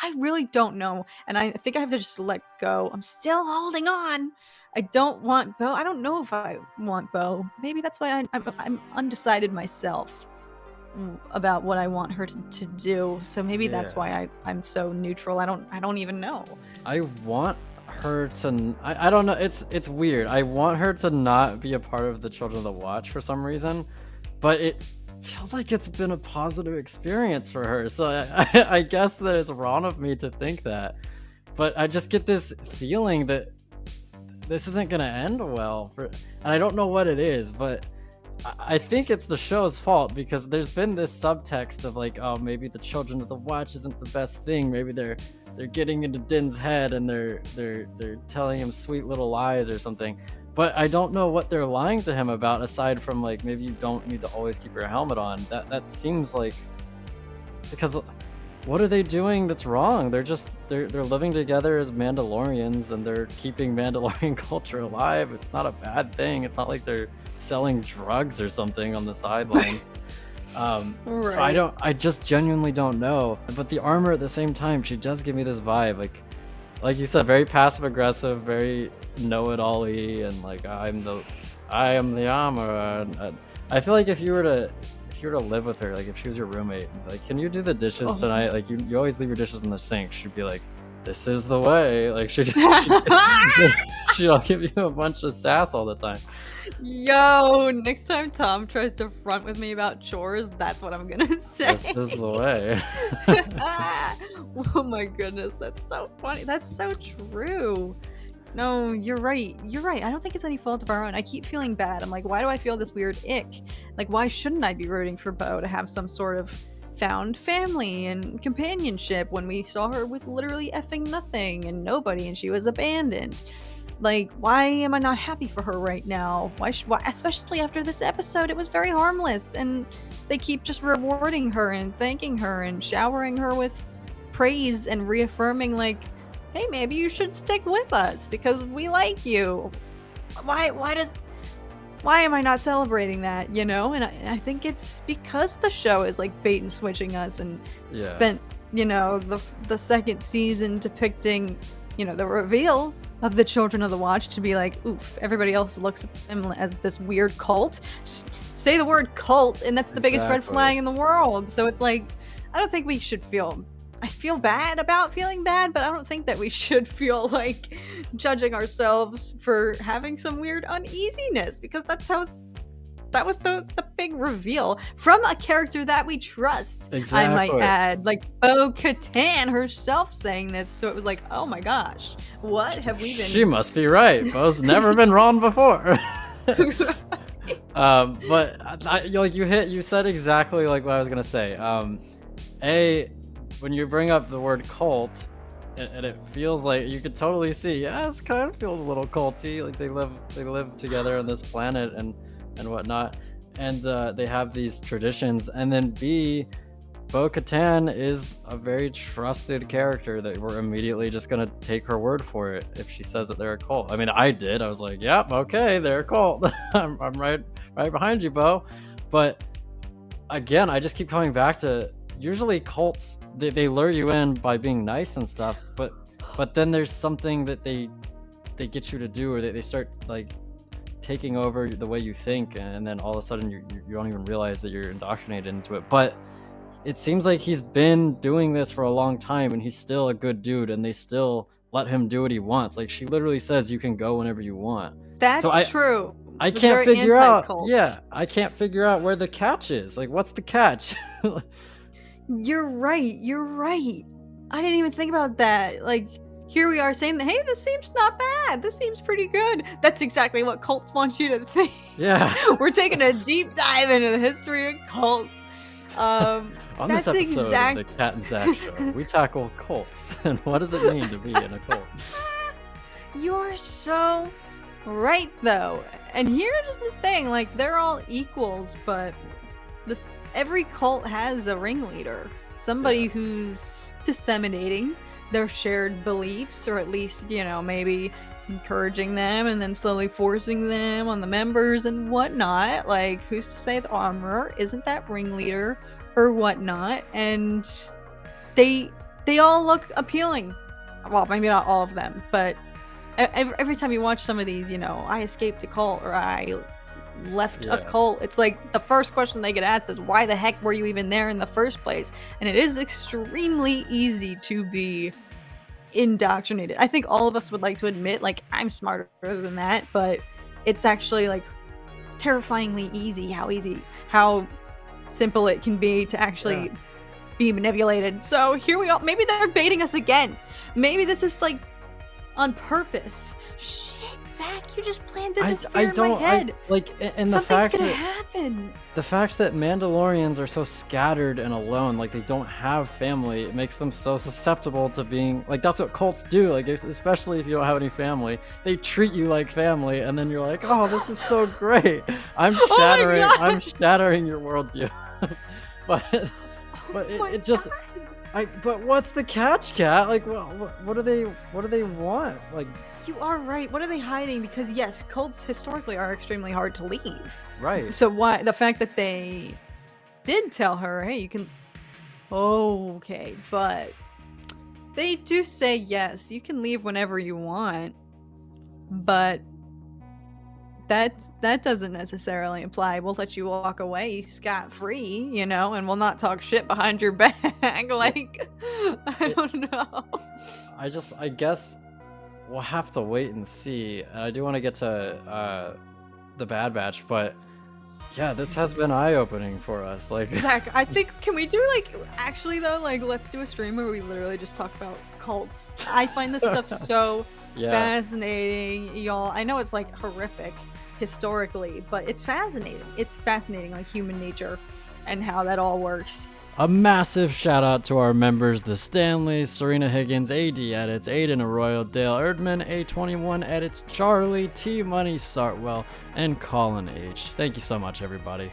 I really don't know, and I think I have to just let go. I'm still holding on. I don't want Bo. I don't know if I want Bo. Maybe that's why I'm undecided myself about what I want her to do. So maybe that's why I'm so neutral. I don't even know. I want her to. I don't know. It's weird. I want her to not be a part of the Children of the Watch for some reason, but it feels like it's been a positive experience for her. So I guess that it's wrong of me to think that, but I just get this feeling that this isn't gonna end well and I don't know what it is, but I think it's the show's fault because there's been this subtext of like, oh, maybe the Children of the Watch isn't the best thing. Maybe they're getting into Din's head and they're telling him sweet little lies or something. But I don't know what they're lying to him about aside from like maybe you don't need to always keep your helmet on. That seems like, because what are they doing that's wrong? They're living together as Mandalorians and they're keeping Mandalorian culture alive. It's not a bad thing. It's not like they're selling drugs or something on the sidelines. Right. So I just genuinely don't know. But the armor at the same time, she does give me this vibe, like you said, very passive aggressive, very know-it-all-y, and like I am the armor. And I feel like if you were to live with her, like if she was your roommate, like, can you do the dishes tonight? Like you always leave your dishes in the sink. She'd be like, this is the way. Like she'll give you a bunch of sass all the time. Yo, next time Tom tries to front with me about chores, that's what I'm gonna say. This is the way. Oh my goodness, that's so funny. That's so true. No, you're right. You're right. I don't think it's any fault of our own. I keep feeling bad. I'm like, why do I feel this weird ick? Like, why shouldn't I be rooting for Bo to have some sort of found family and companionship when we saw her with literally effing nothing and nobody and she was abandoned? Like, why am I not happy for her right now? Why, especially after this episode? It was very harmless and they keep just rewarding her and thanking her and showering her with praise and reaffirming like, hey, maybe you should stick with us because we like you. Why am I not celebrating that, you know? And I think it's because the show is like bait and switching us and spent, you know, the second season depicting, you know, the reveal of the Children of the Watch to be like, oof, everybody else looks at them as this weird cult. Say the word cult and that's the biggest red flag in the world. So it's like, I don't think we should I feel bad about feeling bad, but I don't think that we should feel like judging ourselves for having some weird uneasiness because that was the big reveal from a character that we trust. Exactly. I might add, like Bo-Katan herself saying this, so it was like, oh my gosh, what have we been? She must be right. Bo's never been wrong before. But you said exactly like what I was gonna say. When you bring up the word cult, and it feels like you could totally see, this kind of feels a little culty. Like they live together on this planet and whatnot, and they have these traditions. And then B, Bo-Katan is a very trusted character that we're immediately just gonna take her word for it if she says that they're a cult. I mean, I did. I was like, yep, okay, they're a cult. I'm right behind you, Bo. But again, I just keep coming back to, usually cults, they lure you in by being nice and stuff, but then there's something that they get you to do, or they start like taking over the way you think, and then all of a sudden you don't even realize that you're indoctrinated into it. But it seems like he's been doing this for a long time and he's still a good dude and they still let him do what he wants. Like she literally says you can go whenever you want. That's true. I can't figure out I can't figure out where the catch is. Like, what's the catch? You're right. I didn't even think about that. Like, here we are saying that, hey, this seems not bad. This seems pretty good. That's exactly what cults want you to think. Yeah. We're taking a deep dive into the history of cults. On this episode of the Cat and Zach Show, we tackle cults and what does it mean to be in a cult. You're so right, though. And here's the thing, like, they're all equals, but every cult has a ringleader, somebody who's disseminating their shared beliefs, or at least, you know, maybe encouraging them and then slowly forcing them on the members and whatnot. Like, who's to say the armorer isn't that ringleader or whatnot? And they they all look appealing. Well, maybe not all of them, but every time you watch some of these, you know, I escaped a cult or I left a cult, it's like the first question they get asked is, why the heck were you even there in the first place? And it is extremely easy to be indoctrinated. I think all of us would like to admit, like, I'm smarter than that, but it's actually like terrifyingly easy how simple it can be to actually be manipulated. So here we are. Maybe they're baiting us again. Maybe this is like on purpose. Shit, Zach, you just planted this fear in my head. And the Something's fact gonna that happen. the fact that Mandalorians are so scattered and alone, like they don't have family, it makes them so susceptible to being like, that's what cults do. Like, especially if you don't have any family, they treat you like family, and then you're like, oh, this is so great. I'm shattering your worldview. but it just. But what's the catch, Kat? Like, what do they want? Like, you are right. What are they hiding? Because yes, cults historically are extremely hard to leave. Right. So why the fact that they did tell her, hey, you can. Oh, okay, but they do say yes, you can leave whenever you want, but that doesn't necessarily imply we'll let you walk away scot-free, you know, and we'll not talk shit behind your back. Like, I don't know. I guess we'll have to wait and see. And I do want to get to the Bad Batch, but yeah, this has been eye-opening for us. Like, Zach, I think, can we do, like, actually though, like, let's do a stream where we literally just talk about cults. I find this stuff so fascinating, y'all. I know it's like horrific historically, but it's fascinating. It's fascinating, like human nature and how that all works. A massive shout out to our members, the Stanleys, Serena Higgins, AD Edits, Aden Arroyo, Dale Erdman, A21 Edits, Charlie, Tmoney, Sartwell, and Colin H. Thank you so much, everybody.